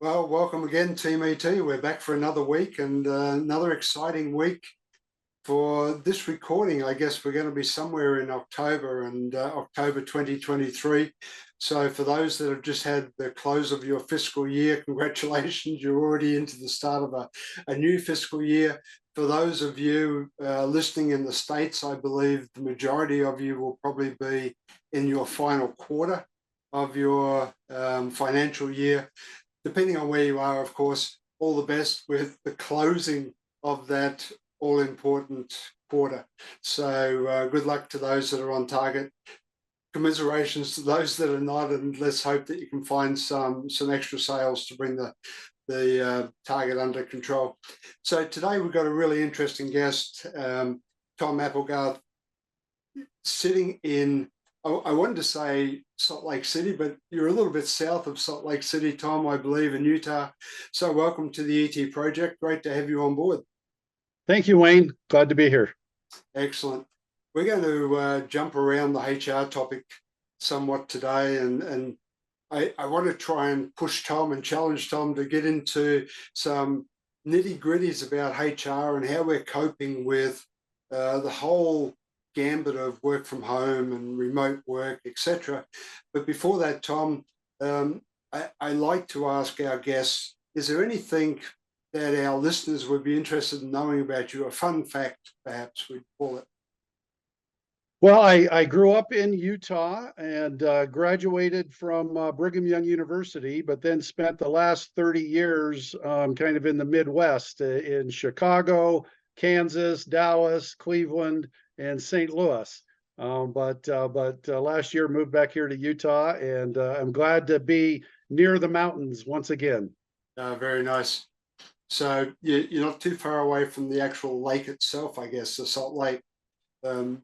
Well, welcome again, Team ET. We're back for another week and another exciting week for this recording. I guess we're going to be somewhere in October and October 2023. So for those that have just had the close of your fiscal year, congratulations, you're already into the start of a new fiscal year. For those of you listening in the States, I believe the majority of you will probably be in your final quarter of your financial year. Depending on where you are, of course, all the best with the closing of that all-important quarter. So good luck to those that are on target. Commiserations to those that are not, and let's hope that you can find some extra sales to bring the target under control. So today we've got a really interesting guest, Tom Applegarth, sitting in, I wanted to say Salt Lake City, but you're a little bit south of Salt Lake City, Tom, I believe, in Utah. So welcome to the ET Project. Great to have you on board. Thank you, Wayne. Glad to be here. Excellent. We're going to jump around the HR topic somewhat today, and I want to try and push Tom and challenge Tom to get into some nitty-gritties about HR and how we're coping with the whole gambit of work from home and remote work, etc. But before that, Tom, I like to ask our guests, is there anything that our listeners would be interested in knowing about you? A fun fact, perhaps we'd call it. Well, I grew up in Utah and graduated from Brigham Young University, but then spent the last 30 years kind of in the Midwest, in Chicago, Kansas, Dallas, Cleveland, and St. Louis. But last year moved back here to Utah, and I'm glad to be near the mountains once again. Very nice. So you're not too far away from the actual lake itself, I guess, the Salt Lake. I'm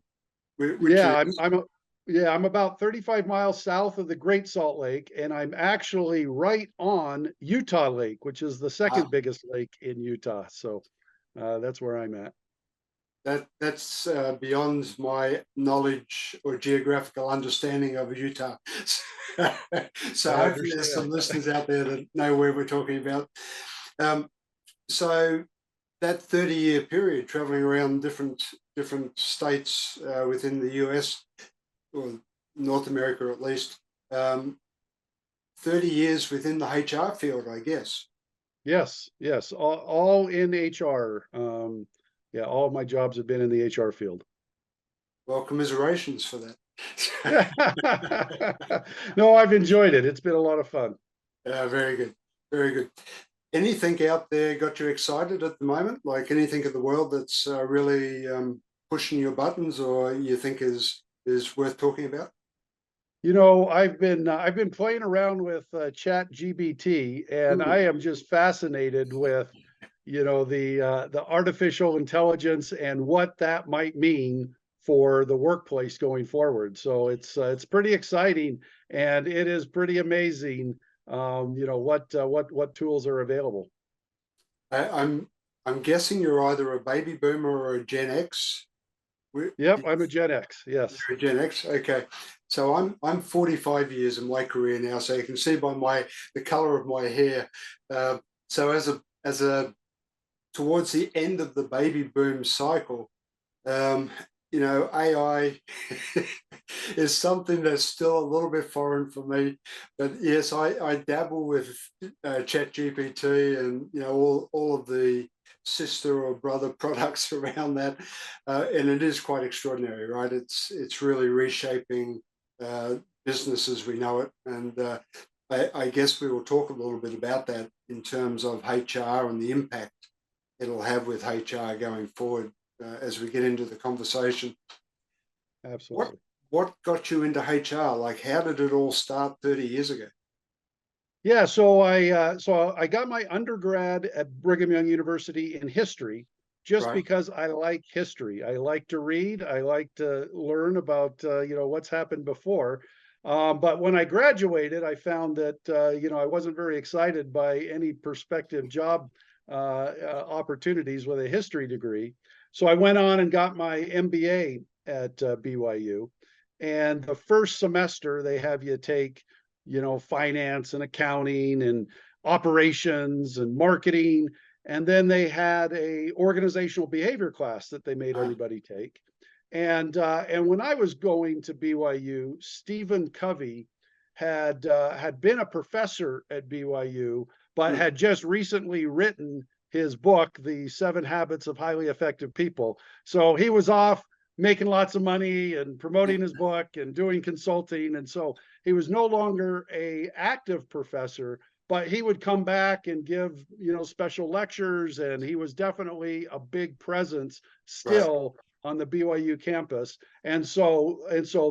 about 35 miles south of the Great Salt Lake, and I'm actually right on Utah Lake, which is the second biggest lake in Utah. So that's where I'm at. That's beyond my knowledge or geographical understanding of Utah. So hopefully there's some listeners out there that know where we're talking about. So that 30-year period, traveling around different states within the US, or North America at least, 30 years within the HR field, I guess. Yes, all in HR. All of my jobs have been in the HR field. Well, commiserations for that. No, I've enjoyed it. It's been a lot of fun. Very good. Very good. Anything out there got you excited at the moment? Like anything in the world that's really pushing your buttons, or you think is worth talking about? You know, I've been playing around with Chat GPT, and I am just fascinated with, the artificial intelligence and what that might mean for the workplace going forward. So it's pretty exciting, and it is pretty amazing. What tools are available. I'm guessing you're either a baby boomer or a Gen X. Yep, I'm a Gen X. Yes, you're a Gen X. Okay, so I'm 45 years in my career now, so you can see by the color of my hair. So as a towards the end of the baby boom cycle, AI is something that's still a little bit foreign for me. But yes, I dabble with Chat GPT and all of the sister or brother products around that, and it is quite extraordinary, right? It's really reshaping business as we know it, and I guess we will talk a little bit about that in terms of HR and the impact it'll have with HR going forward as we get into the conversation. Absolutely. What got you into HR? Like, how did it all start 30 years ago? Yeah, so I got my undergrad at Brigham Young University in history, just because I like history. I like to read. I like to learn about what's happened before. But when I graduated, I found that I wasn't very excited by any prospective job opportunities with a history degree. So I went on and got my MBA at BYU. And the first semester, they have you take finance and accounting and operations and marketing. And then they had a organizational behavior class that they made everybody take. And when I was going to BYU, Stephen Covey had been a professor at BYU, but had just recently written his book, The 7 Habits of Highly Effective People. So he was off making lots of money and promoting his book and doing consulting. And so he was no longer a active professor, but he would come back and give, special lectures. And he was definitely a big presence still on the BYU campus. And so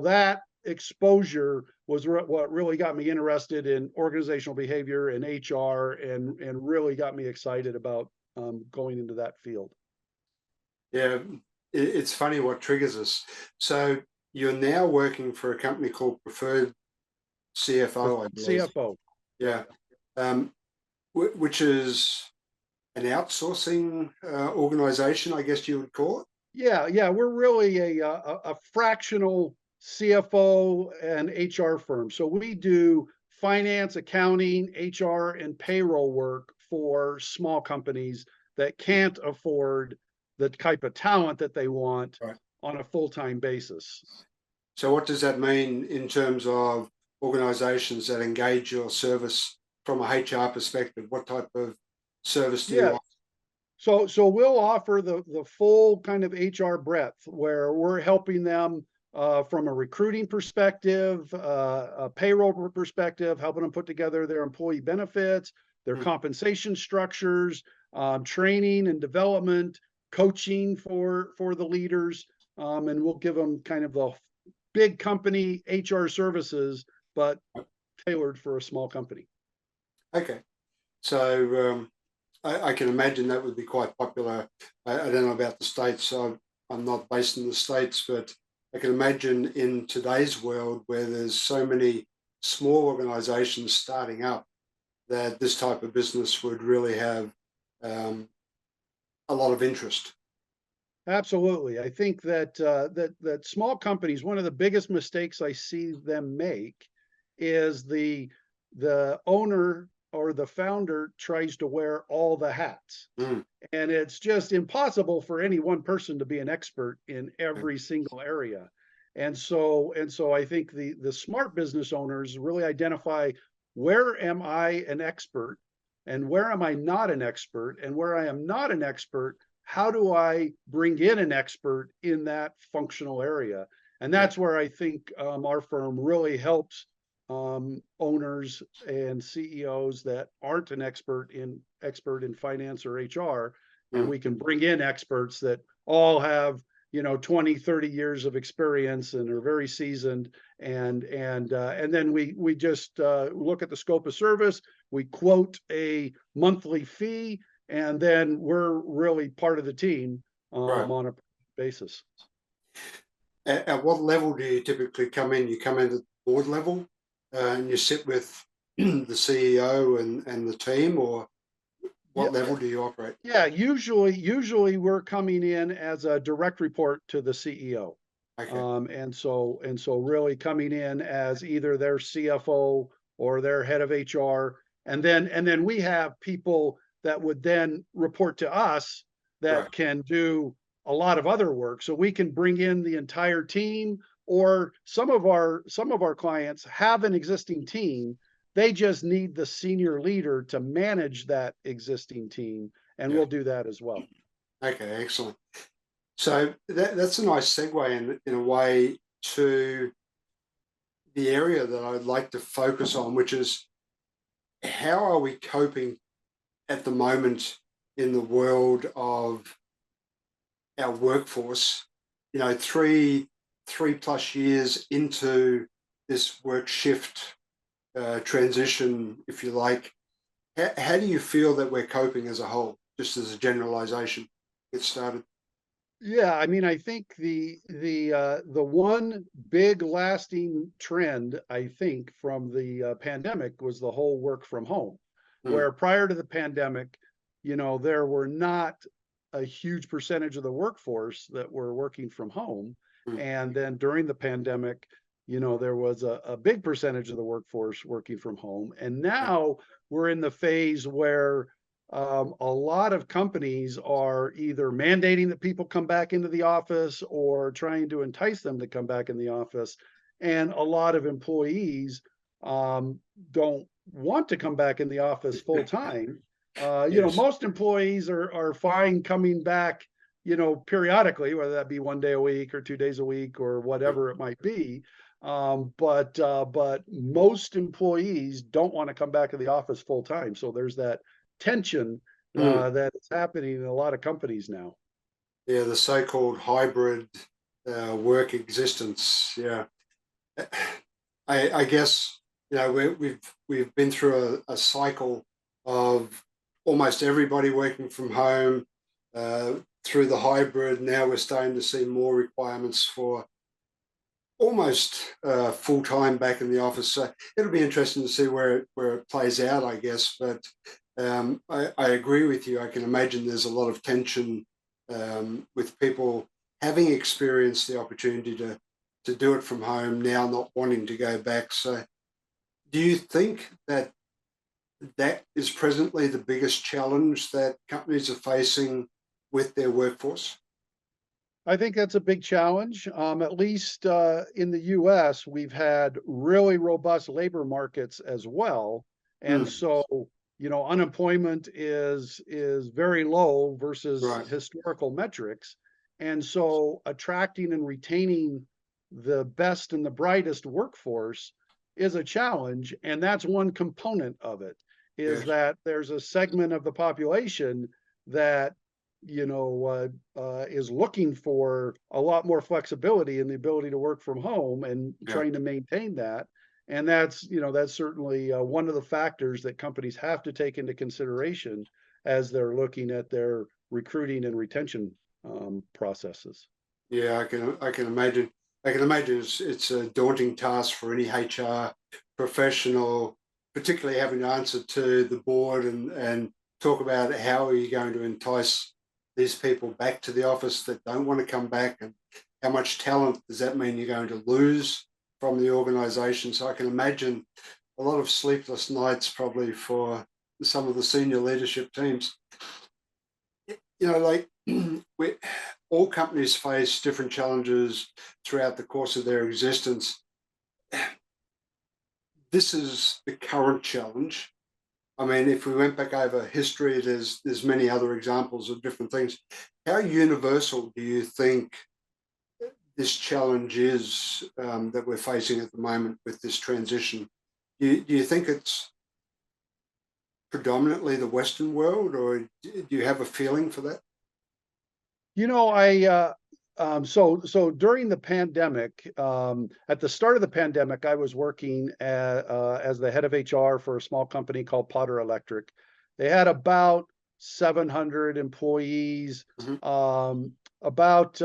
that exposure was what really got me interested in organizational behavior and HR, and really got me excited about going into that field. Yeah, it's funny what triggers us. So you're now working for a company called Preferred CFO, I believe. CFO. Yeah. Which is an outsourcing organization, I guess you would call it. Yeah, we're really a fractional CFO and HR firm. So we do finance, accounting, HR, and payroll work for small companies that can't afford the type of talent that they want on a full-time basis. So what does that mean in terms of organizations that engage your service from a HR perspective? What type of service do you offer? So we'll offer the full kind of HR breadth, where we're helping them from a recruiting perspective, a payroll perspective, helping them put together their employee benefits, their compensation structures, training and development, coaching for the leaders, and we'll give them kind of the big company HR services, but tailored for a small company. Okay, so I can imagine that would be quite popular. I don't know about the States, so I'm not based in the States, but I can imagine in today's world where there's so many small organizations starting up, that this type of business would really have a lot of interest. Absolutely. I think that that small companies, one of the biggest mistakes I see them make is the owner or the founder tries to wear all the hats. And it's just impossible for any one person to be an expert in every single area. And so I think the smart business owners really identify, where am I an expert and where am I not an expert, and where I am not an expert, how do I bring in an expert in that functional area? And that's where I think our firm really helps owners and CEOs that aren't an expert in finance or HR. And we can bring in experts that all have 20, 30 years of experience and are very seasoned. And then we just look at the scope of service. We quote a monthly fee, and then we're really part of the team on a basis. At what level do you typically come in? You come in at board level and you sit with the CEO and the team, or what level do you operate? Yeah, usually we're coming in as a direct report to the CEO. Okay. And so really coming in as either their CFO or their head of HR. And then we have people that would then report to us that can do a lot of other work. So we can bring in the entire team, or some of our clients have an existing team. They just need the senior leader to manage that existing team, and we'll do that as well. Okay, excellent. So that's a nice segue in a way to the area that I'd like to focus on, which is, how are we coping at the moment in the world of our workforce? 3+ years into this work shift transition, if you like, how do you feel that we're coping as a whole, just as a generalization? Get started. Yeah, I mean, I think the one big lasting trend, I think, from the pandemic was the whole work from home, where prior to the pandemic, there were not a huge percentage of the workforce that were working from home. And then during the pandemic, there was a big percentage of the workforce working from home. And now we're in the phase where a lot of companies are either mandating that people come back into the office or trying to entice them to come back in the office. And a lot of employees don't want to come back in the office full time. Yes. Most employees are fine coming back, periodically, whether that be 1 day a week or 2 days a week or whatever it might be. But most employees don't want to come back to the office full time. So there's that tension Mm. that is happening in a lot of companies now. Yeah, the so-called hybrid work existence. Yeah, I guess we've been through a cycle of almost everybody working from home through the hybrid. Now we're starting to see more requirements for almost full time back in the office. So it'll be interesting to see where it plays out, I guess. But I agree with you. I can imagine there's a lot of tension with people having experienced the opportunity to do it from home now, not wanting to go back. So, do you think that is presently the biggest challenge that companies are facing with their workforce? I think that's a big challenge. At least in the US, we've had really robust labor markets as well. And Mm, so, unemployment is very low versus right. historical metrics. And so attracting and retaining the best and the brightest workforce is a challenge. And that's one component of it, is Yes. that there's a segment of the population that is looking for a lot more flexibility and the ability to work from home and Yeah. trying to maintain that. And that's certainly one of the factors that companies have to take into consideration as they're looking at their recruiting and retention processes. Yeah, I can imagine. I can imagine it's a daunting task for any HR professional, particularly having to answer to the board and talk about how are you going to entice these people back to the office that don't want to come back, and how much talent does that mean you're going to lose from the organisation? So I can imagine a lot of sleepless nights probably for some of the senior leadership teams. Like we, all companies face different challenges throughout the course of their existence. This is the current challenge. I mean, if we went back over history, there's many other examples of different things. How universal do you think this challenge is that we're facing at the moment with this transition? Do you think it's predominantly the Western world, or do you have a feeling for that? So during the pandemic, at the start of the pandemic, I was working as the head of HR for a small company called Potter Electric. They had about 700 employees, Mhm. about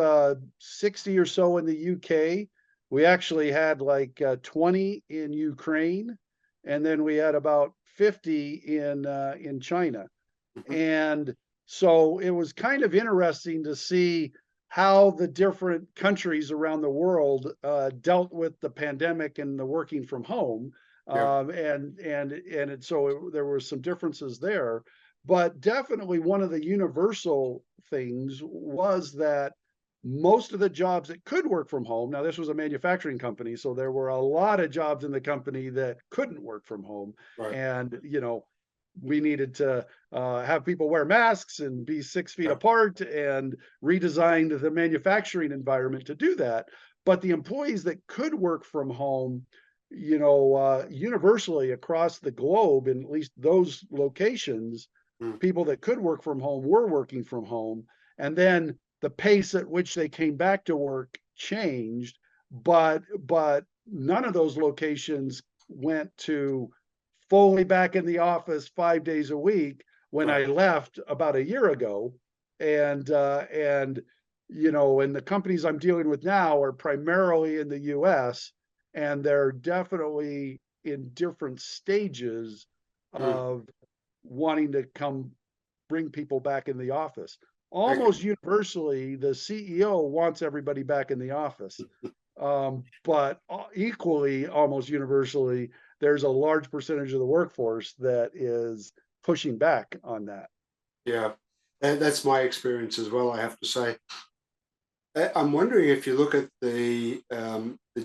60 or so in the UK. We actually had like 20 in Ukraine, and then we had about 50 in China. Mhm. And so it was kind of interesting to see how the different countries around the world dealt with the pandemic and the working from home. Yeah. So there were some differences there, but definitely one of the universal things was that most of the jobs that could work from home. Now, this was a manufacturing company, so there were a lot of jobs in the company that couldn't work from home, Right. and we needed to have people wear masks and be 6 feet Yeah. apart and redesigned the manufacturing environment to do that. But the employees that could work from home, universally across the globe, in at least those locations, Mm. people that could work from home were working from home. And then the pace at which they came back to work changed, but none of those locations went to fully back in the office 5 days a week when Right. I left about a year ago. And the companies I'm dealing with now are primarily in the US, and they're definitely in different stages Mm. of wanting to come bring people back in the office. Okay. Almost universally, the CEO wants everybody back in the office. But equally, almost universally, there's a large percentage of the workforce that is pushing back on that. Yeah, that's my experience as well, I have to say. I'm wondering if you look at the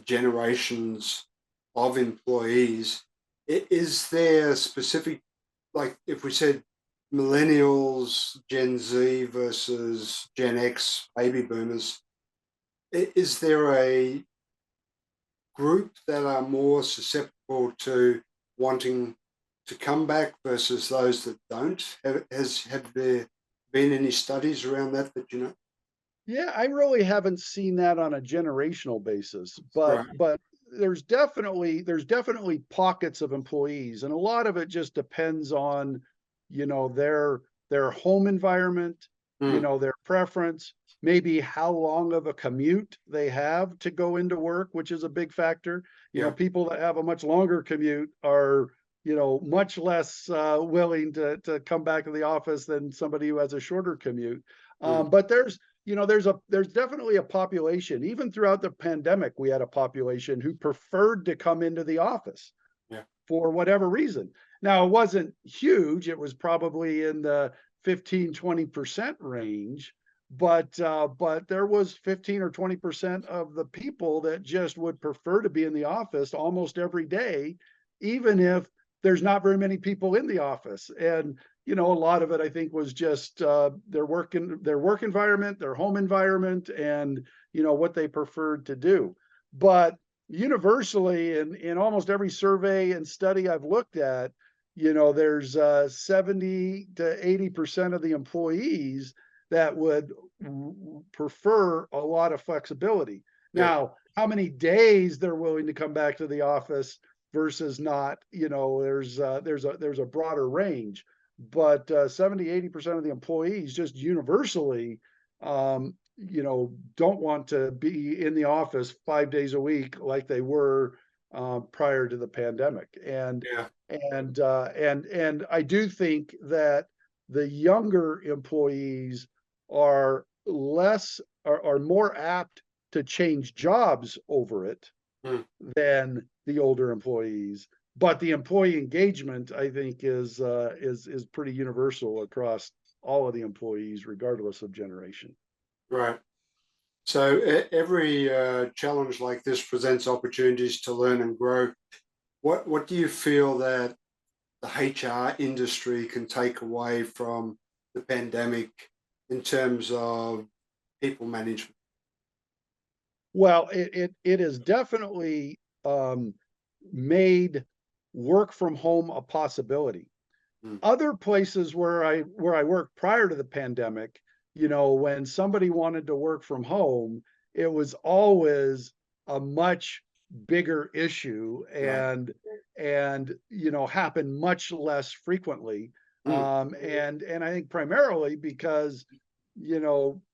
generations of employees, is there specific, like if we said millennials, Gen Z versus Gen X, baby boomers, is there a group that are more susceptible to wanting to come back versus those that don't? Have there been any studies around that you know? Yeah, I really haven't seen that on a generational basis, Right. but there's definitely pockets of employees, and a lot of it just depends on, their home environment, Mm, their preference, maybe how long of a commute they have to go into work, which is a big factor. yeah. People that have a much longer commute are, much less willing to come back to the office than somebody who has a shorter commute. Mm, But there's definitely a population, even throughout the pandemic, we had a population who preferred to come into the office yeah. for whatever reason. Now, it wasn't huge, it was probably in the 15-20% range, but there was 15 or 20% of the people that just would prefer to be in the office almost every day, even if there's not very many people in the office. And a lot of it, I think, was just their work environment, their home environment, and what they preferred to do. But universally, in almost every survey and study I've looked at, there's 70 to 80% of the employees that would prefer a lot of flexibility. Yeah. Now, how many days they're willing to come back to the office versus not, there's a broader range, but 70-80% of the employees just universally, don't want to be in the office 5 days a week like they were prior to the pandemic. And Yeah. and and I do think that the younger employees are more apt to change jobs over it Mm, than the older employees. But the employee engagement, I think, is pretty universal across all of the employees, regardless of generation. right. So every challenge like this presents opportunities to learn and grow. What do you feel that the HR industry can take away from the pandemic in terms of people management? Well, it is definitely made work from home a possibility. Mm, Other places where I worked prior to the pandemic, when somebody wanted to work from home, it was always a much bigger issue right. and happened much less frequently. Mm, And I think primarily because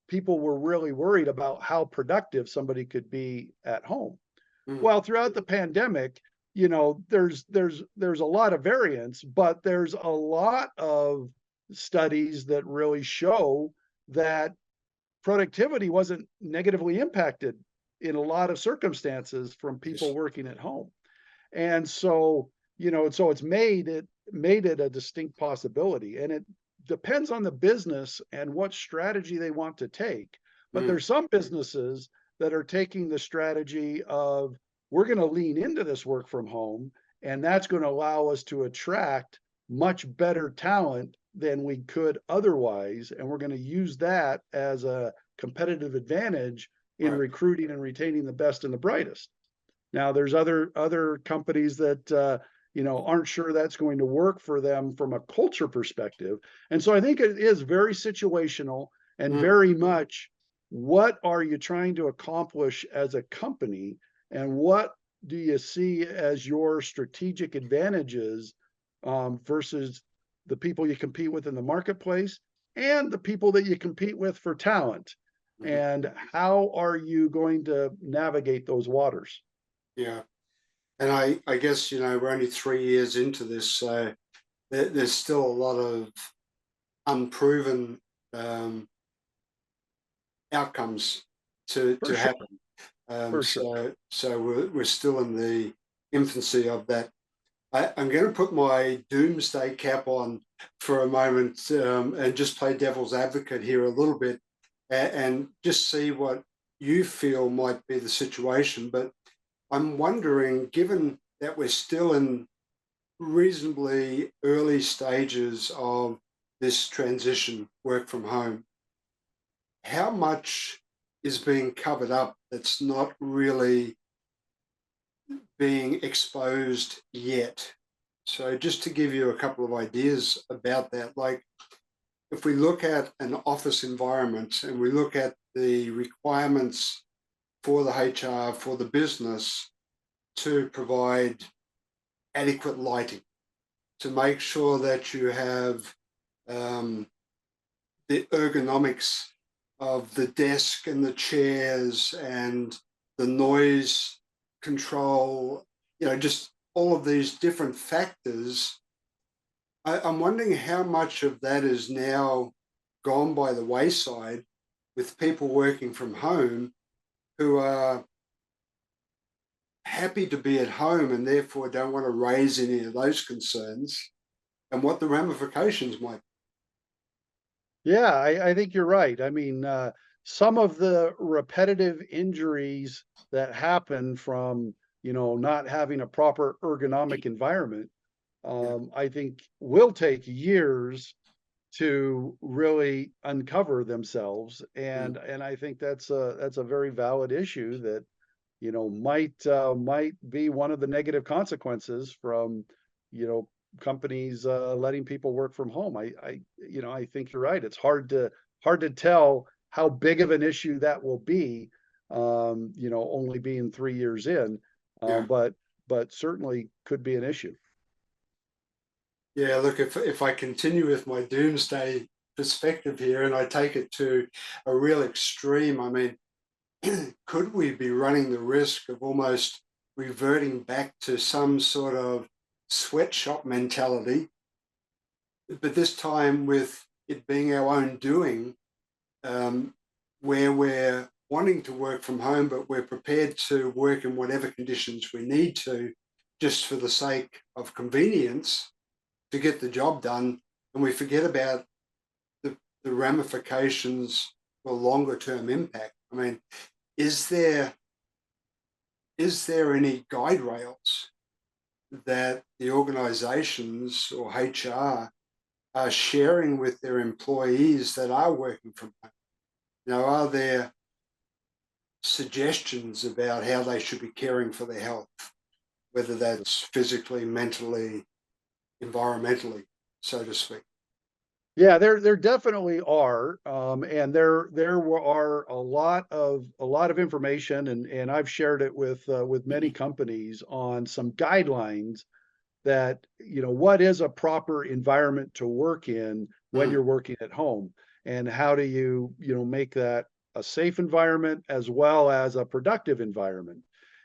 people were really worried about how productive somebody could be at home. mm, Well, throughout the pandemic, there's a lot of variance, but there's a lot of studies that really show that productivity wasn't negatively impacted in a lot of circumstances from people yes. working at home. And so it's made it a distinct possibility. And it depends on the business and what strategy they want to take. But Mm, there's some businesses that are taking the strategy of we're going to lean into this work from home, and that's going to allow us to attract much better talent than we could otherwise. And we're going to use that as a competitive advantage in right. recruiting and retaining the best and the brightest. Now, there's other companies that aren't sure that's going to work for them from a culture perspective, and so I think it is very situational and Mm, very much what are you trying to accomplish as a company, and what do you see as your strategic advantages versus the people you compete with in the marketplace and the people that you compete with for talent, mhm, and how are you going to navigate those waters? yeah. And I guess, we're only 3 years into this, so there's still a lot of unproven um, outcomes For to sure. happen. For sure. So we're still in the infancy of that. I'm going to put my doomsday cap on for a moment, and just play devil's advocate here a little bit, and just see what you feel might be the situation. But I'm wondering, given that we're still in reasonably early stages of this transition, work from home, how much is being covered up that's not really being exposed yet? So, just to give you a couple of ideas about that, like if we look at an office environment and we look at the requirements for the HR, for the business to provide adequate lighting, to make sure that you have um, the ergonomics of the desk and the chairs and the noise control, just all of these different factors. I'm wondering how much of that is now gone by the wayside with people working from home who are happy to be at home and therefore don't want to raise any of those concerns, and what the ramifications might be. Yeah, I think you're right. I mean, some of the repetitive injuries that happen from, not having a proper ergonomic environment, Yeah, I think will take years to really uncover themselves. mm, And I think that's a very valid issue that, might be one of the negative consequences from, you know, companies letting people work from home. I think you're right. It's hard to tell how big of an issue that will be. Only being 3 years in, yeah. but certainly could be an issue. Yeah, look, if I continue with my doomsday perspective here and I take it to a real extreme, I mean, could we be running the risk of almost reverting back to some sort of sweatshop mentality, but this time with it being our own doing, um, where we're wanting to work from home, but we're prepared to work in whatever conditions we need to, just for the sake of convenience to get the job done, and we forget about the ramifications for longer term impact. I mean, is there any guide rails that the organizations or HR are sharing with their employees that are working from home? Are there suggestions about how they should be caring for their health, whether that's physically, mentally, environmentally, so to speak? Yeah, there definitely are, and are a lot of information, and I've shared it with many companies on some guidelines that what is a proper environment to work in when Mm, you're working at home, and how do you make that a safe environment as well as a productive environment.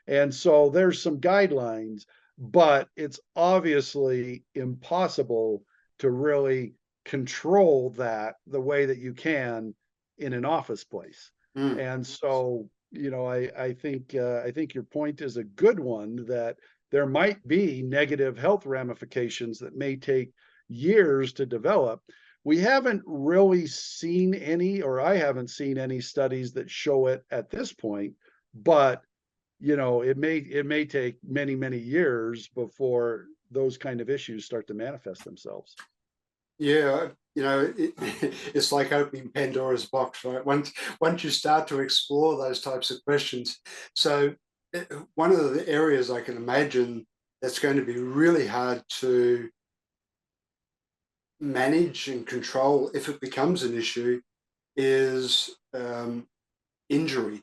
And so there's some guidelines, but it's obviously impossible to really control that the way that you can in an office place. mm. And so, I think your point is a good one, that there might be negative health ramifications that may take years to develop. We haven't really seen any, or I haven't seen any studies that show it at this point, but it may take many, many years before those kind of issues start to manifest themselves. Yeah, it's like opening Pandora's box, right? Once you start to explore those types of questions, so one of the areas I can imagine that's going to be really hard to manage and control if it becomes an issue is injury.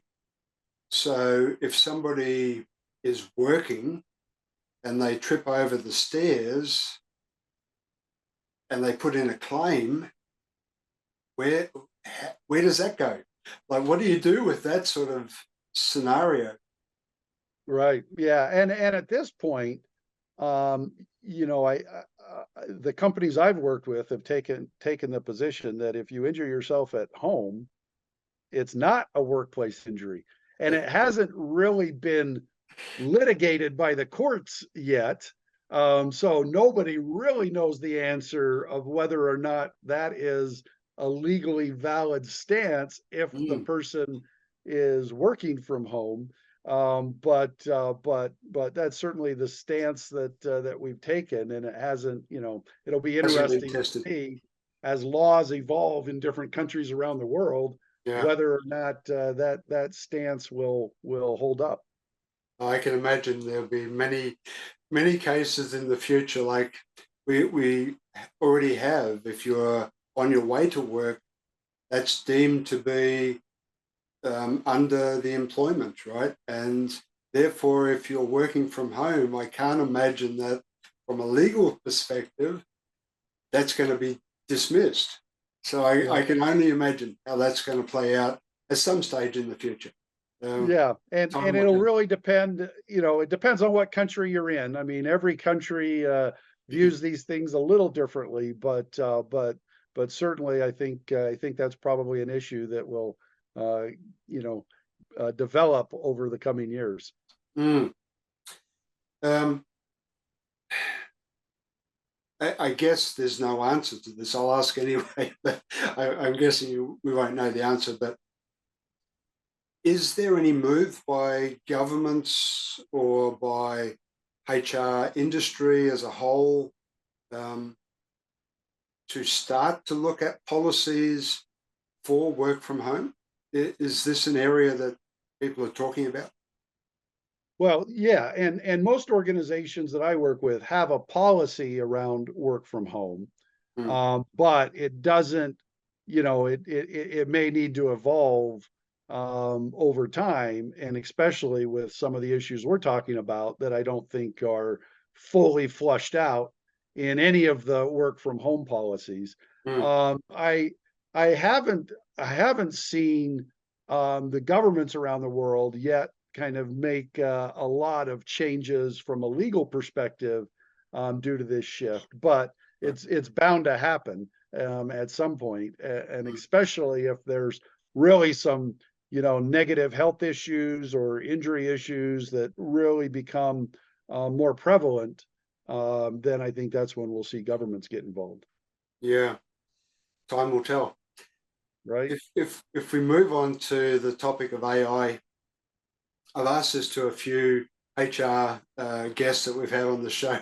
So if somebody is working and they trip over the stairs and they put in a claim, where where does that go? Like, what do you do with that sort of scenario? Right. Yeah. And at this point, um, the companies I've worked with have taken the position that if you injure yourself at home, it's not a workplace injury. and it hasn't really been litigated by the courts yet. So nobody really knows the answer of whether or not that is a legally valid stance if the Mm, person is working from home. But that's certainly the stance that we've taken, and it hasn't. It'll be hasn't been interesting to tested. see as laws evolve in different countries around the world Yeah, whether or not that stance will hold up. I can imagine there'll be many cases in the future, like we already have. If you're on your way to work, that's deemed to be under the employment, right? And therefore, if you're working from home, I can't imagine that from a legal perspective, that's going to be dismissed. So Yeah. I can only imagine how that's going to play out at some stage in the future. Yeah, and Time will it'll tell. really depend, it depends on what country you're in. I mean, every country views these things a little differently, but certainly I think that's probably an issue that will uh, you know develop over the coming years. Mm. Um, I guess there's no answer to this. I'll ask anyway, but I'm guessing we won't know the answer. But is there any move by governments or by HR industry as a whole um, to start to look at policies for work from home? Is this an area that people are talking about? Well, yeah, and most organizations that I work with have a policy around work from home, Mm, but it doesn't, it may need to evolve over time, and especially with some of the issues we're talking about that I don't think are fully flushed out in any of the work from home policies. mm, Um, I I haven't seen the governments around the world yet kind of make a lot of changes from a legal perspective due to this shift, but right, it's bound to happen at some point, and mm, especially if there's really some negative health issues or injury issues that really become more prevalent, then I think that's when we'll see governments get involved, yeah, time will tell. right? If we move on to the topic of AI, I've asked this to a few HR guests that we've had on the show,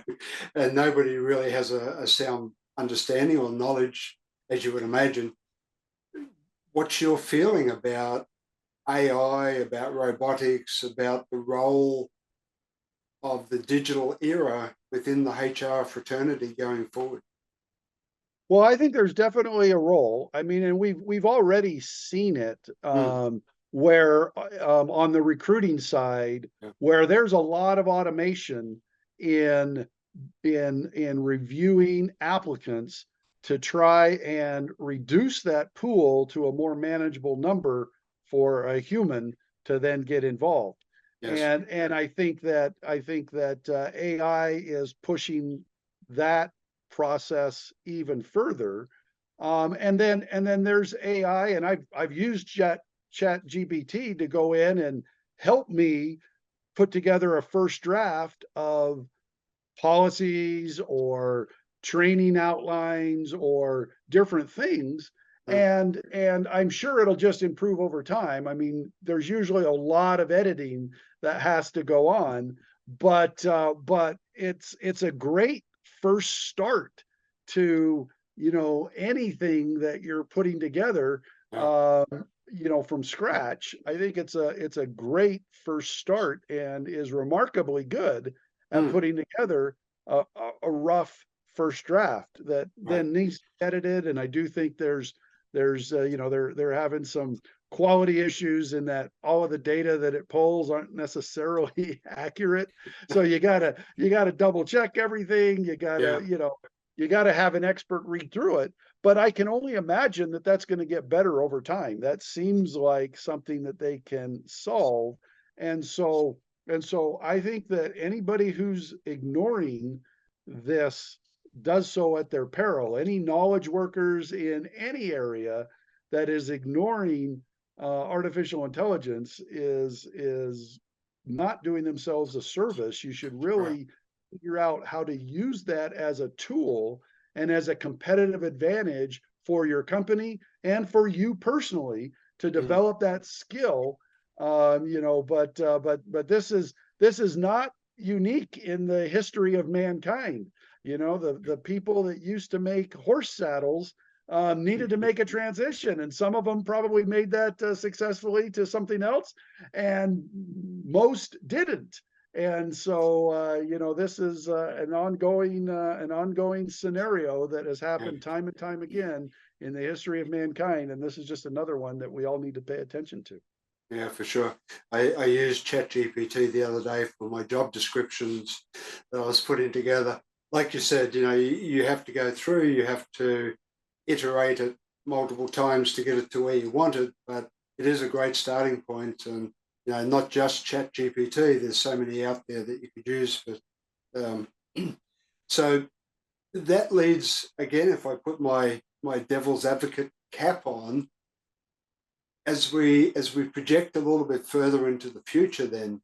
and nobody really has a sound understanding or knowledge, as you would imagine. What's your feeling about AI, about robotics, about the role of the digital era within the HR fraternity going forward? Well, I think there's definitely a role. I mean, and we've already seen it Mm, where on the recruiting side, yeah, where there's a lot of automation in in reviewing applicants to try and reduce that pool to a more manageable number for a human to then get involved. yes. And I think that AI is pushing that process even further. And then there's AI, and I've used Chat GPT to go in and help me put together a first draft of policies or training outlines or different things, Mm, and I'm sure it'll just improve over time. I mean, there's usually a lot of editing that has to go on, but it's a great first start to anything that you're putting together yeah. um, from scratch. I think it's a great first start and is remarkably good at Mm, putting together a rough first draft that right. then needs to be edited. And I do think there's they're having some quality issues in that all of the data that it pulls aren't necessarily accurate. So you gotta double check everything. You Yeah. gotta you gotta have an expert read through it. But I can only imagine that that's going to get better over time. That seems like something that they can solve. And so and so I think that anybody who's ignoring this does so at their peril. Any knowledge workers in any area that is ignoring artificial intelligence is not doing themselves a service. You should Right. really figure out how to use that as a tool and as a competitive advantage for your company and for you personally to Mm, develop that skill. But this is not unique in the history of mankind. The people that used to make horse saddles needed to make a transition, and some of them probably made that successfully to something else, and most didn't. And so, this is an ongoing scenario that has yeah. happened time and time again in the history of mankind, and this is just another one that we all need to pay attention to. Yeah, for sure. I used ChatGPT the other day for my job descriptions that I was putting together. Like you said, you have to go through, you have to iterate it multiple times to get it to where you want it, but it is a great starting point. And, not just ChatGPT, there's so many out there that you could use. But so that leads, again, if I put my devil's advocate cap on, as we project a little bit further into the future then,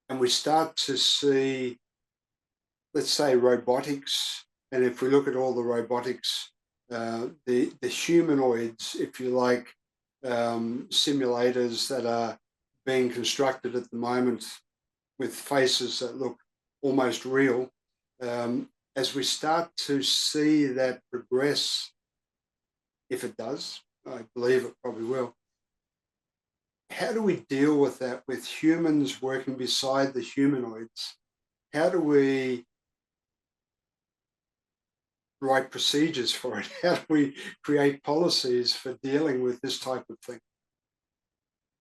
and we start to see, let's say, robotics, and if we look at all the robotics, the humanoids, if you like, simulators that are being constructed at the moment with faces that look almost real, as we start to see that progress, if it does, I believe it probably will. How do we deal with that with humans working beside the humanoids? How do we write procedures for it? How do we create policies for dealing with this type of thing?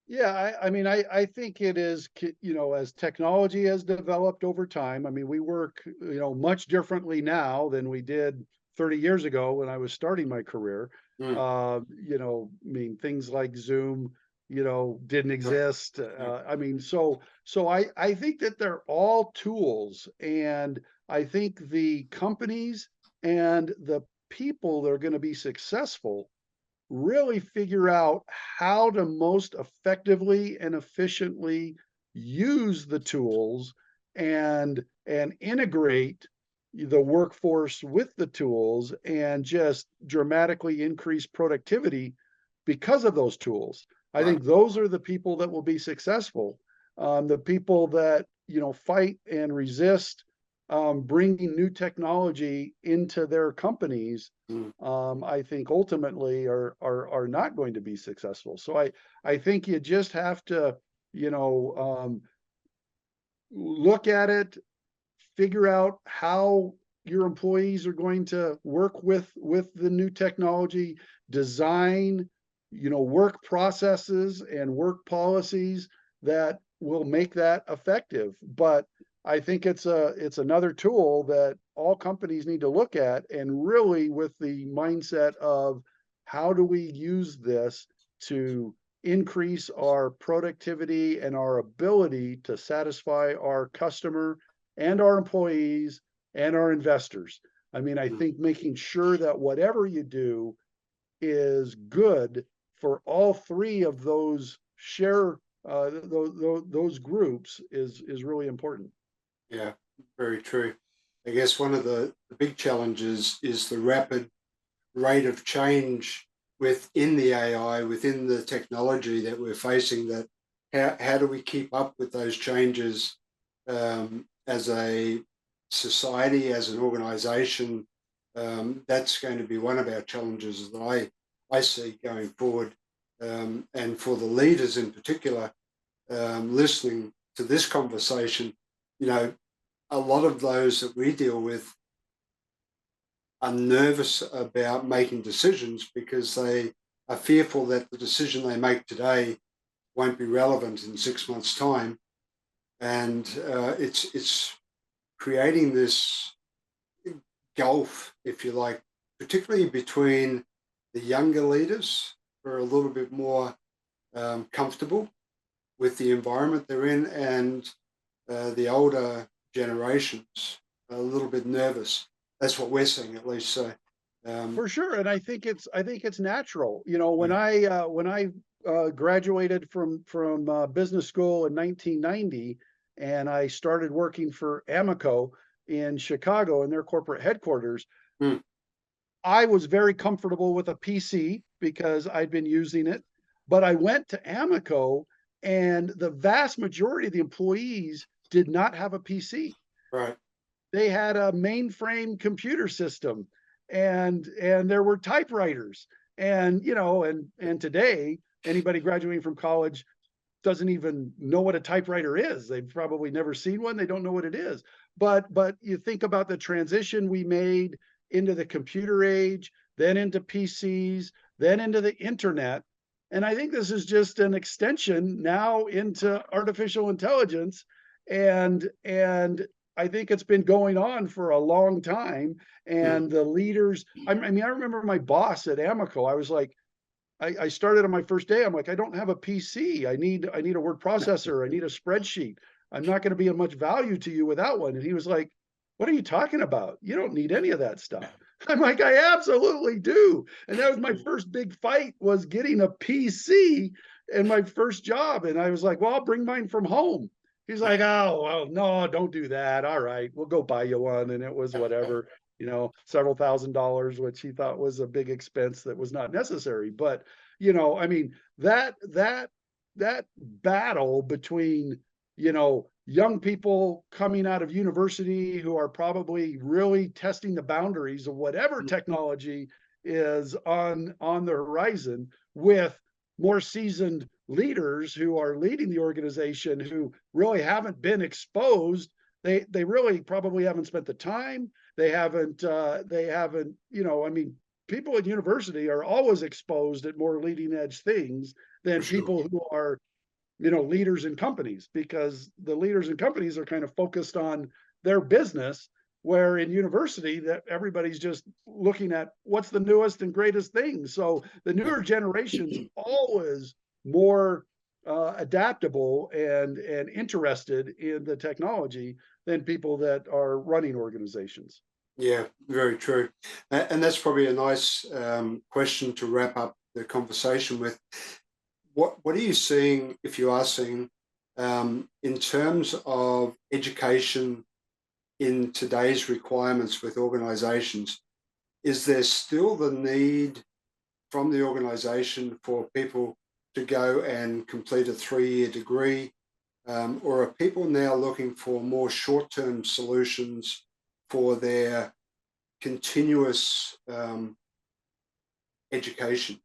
Yeah, I mean, I think it is, as technology has developed over time. I mean, we work, much differently now than we did 30 years ago when I was starting my career. Mm, I mean, things like Zoom, didn't yeah, exist. yeah, I mean, so I think that they're all tools, and I think the companies and the people that are going to be successful really figure out how to most effectively and efficiently use the tools and integrate the workforce with the tools and just dramatically increase productivity because of those tools. I right. think those are the people that will be successful. The people that fight and resist bringing new technology into their companies, Mm, I think ultimately are not going to be successful. So I think you just have to, look at it, figure out how your employees are going to work with the new technology, design, work processes and work policies that will make that effective. But I think it's another tool that all companies need to look at, and really with the mindset of how do we use this to increase our productivity and our ability to satisfy our customer and our employees and our investors. I mean, I mm, think making sure that whatever you do is good for all three of those those groups is really important. yeah, very true. I guess one of the big challenges is the rapid rate of change within the AI, within the technology that we're facing. That how do we keep up with those changes as a society, as an organization? That's going to be one of our challenges that I see going forward. And for the leaders in particular, listening to this conversation, you know, a lot of those that we deal with are nervous about making decisions because they are fearful that the decision they make today won't be relevant in 6 months' time, and it's creating this gulf, if you like, particularly between the younger leaders who are a little bit more comfortable with the environment they're in, and the older generations are a little bit nervous. That's what we're seeing, at least. So For sure, and I think it's natural. You know, when I graduated from business school in 1990, and I started working for Amoco in Chicago in their corporate headquarters, mm, I was very comfortable with a PC because I'd been using it. But I went to Amoco, and the vast majority of the employees did not have a PC. right. They had a mainframe computer system, and there were typewriters, and and today anybody graduating from college doesn't even know what a typewriter is. They've probably never seen one. They don't know what it is. But you think about the transition we made into the computer age, then into PCs, then into the internet. And I think this is just an extension now into artificial intelligence. And I think it's been going on for a long time. Mm, And the leaders, I mean, I remember my boss at Amoco. I was like, I started on my first day. I'm like, I don't have a PC. I need a word processor. I need a spreadsheet. I'm not going to be of much value to you without one. And he was like, what are you talking about? You don't need any of that stuff. I'm like, I absolutely do. And that was my first big fight, was getting a PC in my first job. And I was like, well, I'll bring mine from home. He's like, oh, well, no, don't do that. All right, we'll go buy you one. And it was whatever, several $1,000s, which he thought was a big expense that was not necessary. But, I mean, that battle between, young people coming out of university who are probably really testing the boundaries of whatever mm, technology is on the horizon, with more seasoned leaders who are leading the organization, who really haven't been exposed. They really probably haven't spent the time. They haven't, I mean, people at university are always exposed at more leading edge things for than sure. people who are, leaders in companies, because the leaders in companies are kind of focused on their business, where in university that everybody's just looking at what's the newest and greatest thing. So the newer generations always more adaptable and interested in the technology than people that are running organizations. Yeah, very true. And that's probably a nice question to wrap up the conversation with. What are you seeing, if you are seeing, in terms of education in today's requirements with organizations? Is there still the need from the organization for people to go and complete a 3-year degree? Or are people now looking for more short-term solutions for their continuous education?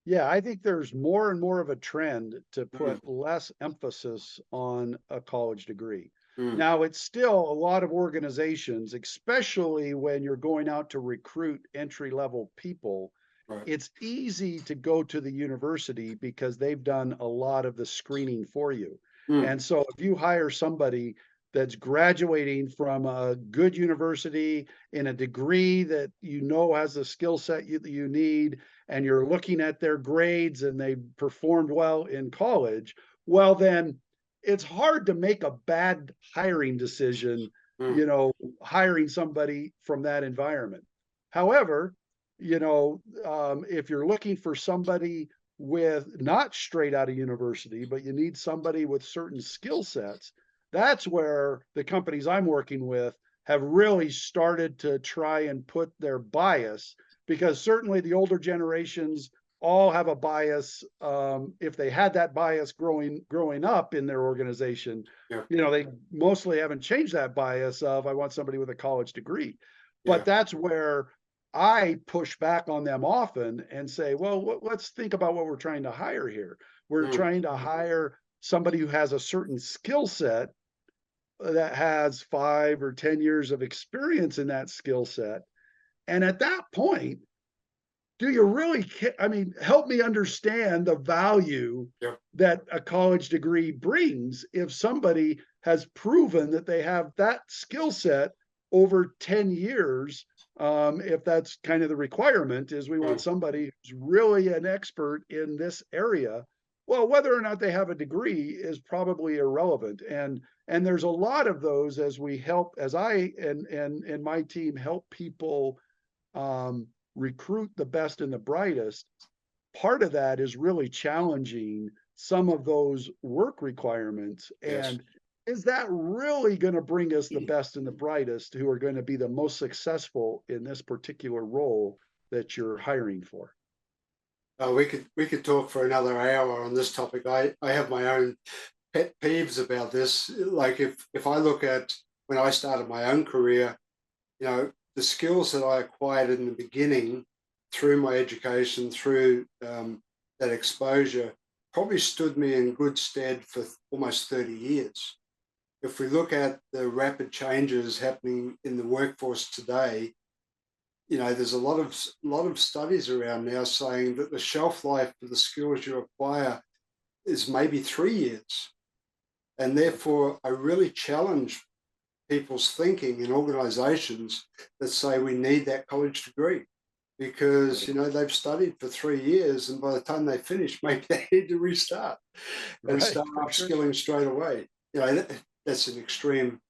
Yeah, I think there's more and more of a trend to Mm, put less emphasis on a college degree. mm, Now, it's still a lot of organizations, especially when you're going out to recruit entry level people. right. It's easy to go to the university because they've done a lot of the screening for you. Mm, And so if you hire somebody that's graduating from a good university in a degree that has the skill set that you need, and you're looking at their grades and they performed well in college, well, then it's hard to make a bad hiring decision, mm, you know, hiring somebody from that environment. However, if you're looking for somebody with not straight out of university, but you need somebody with certain skill sets, that's where the companies I'm working with have really started to try and put their bias, because certainly the older generations all have a bias. If they had that bias growing up in their organization, yeah, they mostly haven't changed that bias of, I want somebody with a college degree. But yeah. that's where I push back on them often and say, well, let's think about what we're trying to hire here. We're Mm, trying to hire somebody who has a certain skill set, that has 5 or 10 years of experience in that skill set. And at that point, do you really I mean, help me understand the value yeah, that a college degree brings if somebody has proven that they have that skill set over 10 years. If that's kind of the requirement, is we want mm, somebody who's really an expert in this area. Well, whether or not they have a degree is probably irrelevant. And there's a lot of those, as we help, as I and my team help people recruit the best and the brightest, part of that is really challenging some of those work requirements. Yes. And is that really going to bring us the best and the brightest who are going to be the most successful in this particular role that you're hiring for? We could talk for another hour on this topic. I have my own pet peeves about this. Like if I look at when I started my own career, the skills that I acquired in the beginning through my education, through that exposure, probably stood me in good stead for almost 30 years. If we look at the rapid changes happening in the workforce today, there's a lot of studies around now saying that the shelf life for the skills you acquire is maybe 3 years. And therefore, I really challenge people's thinking in organizations that say we need that college degree because, they've studied for 3 years and by the time they finish, maybe they need to restart and start upskilling straight away. That's an extreme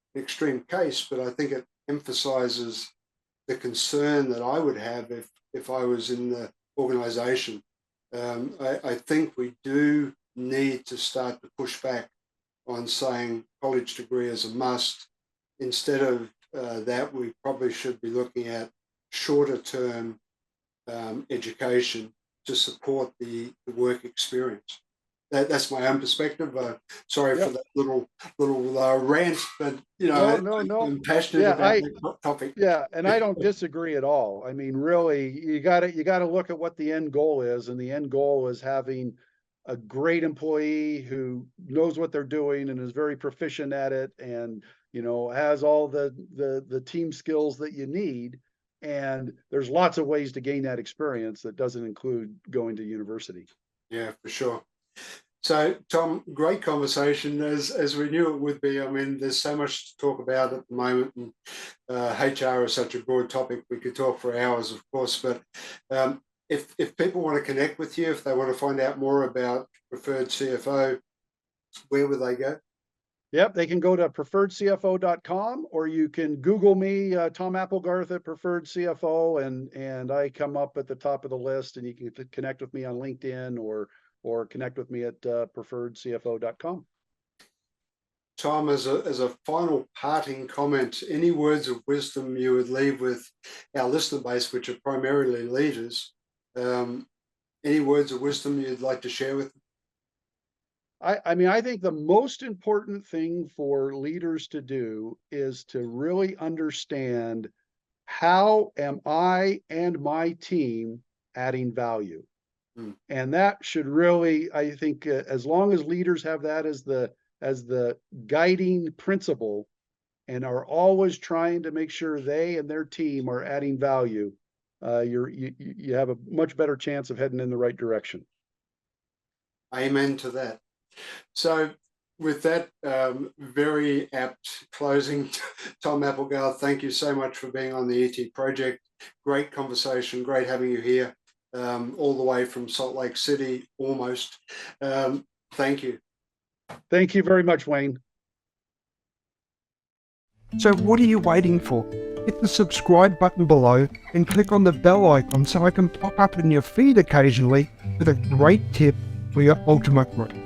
case, but I think it emphasizes the concern that I would have if I was in the organization. I think we do need to start to push back on saying college degree is a must. Instead of that, we probably should be looking at shorter term education to support the work experience. That's my own perspective. Sorry for that little rant, but No. I'm passionate about that topic. Yeah, and I don't disagree at all. I mean, really, you got to look at what the end goal is, and the end goal is having a great employee who knows what they're doing and is very proficient at it, and has all the team skills that you need. And there's lots of ways to gain that experience that doesn't include going to university. Yeah, for sure. So, Tom, great conversation as we knew it would be. I mean, there's so much to talk about at the moment, and HR is such a broad topic. We could talk for hours, of course. But if people want to connect with you, if they want to find out more about Preferred CFO, where would they go? Yep, they can go to preferredcfo.com, or you can Google me, Tom Applegarth at Preferred CFO, and I come up at the top of the list, and you can connect with me on LinkedIn or connect with me at preferredcfo.com. Tom, as a final parting comment, any words of wisdom you would leave with our listener base, which are primarily leaders, any words of wisdom you'd like to share with them? I mean, I think the most important thing for leaders to do is to really understand, how am I and my team adding value? And that should really, I think, as long as leaders have that as the guiding principle and are always trying to make sure they and their team are adding value, you have a much better chance of heading in the right direction. Amen to that. So with that very apt closing, Tom Applegarth, thank you so much for being on the ET Project. Great conversation, great having you here, all the way from Salt Lake City, almost. Thank you. Thank you very much, Wayne. So what are you waiting for? Hit the subscribe button below and click on the bell icon so I can pop up in your feed occasionally with a great tip for your ultimate growth.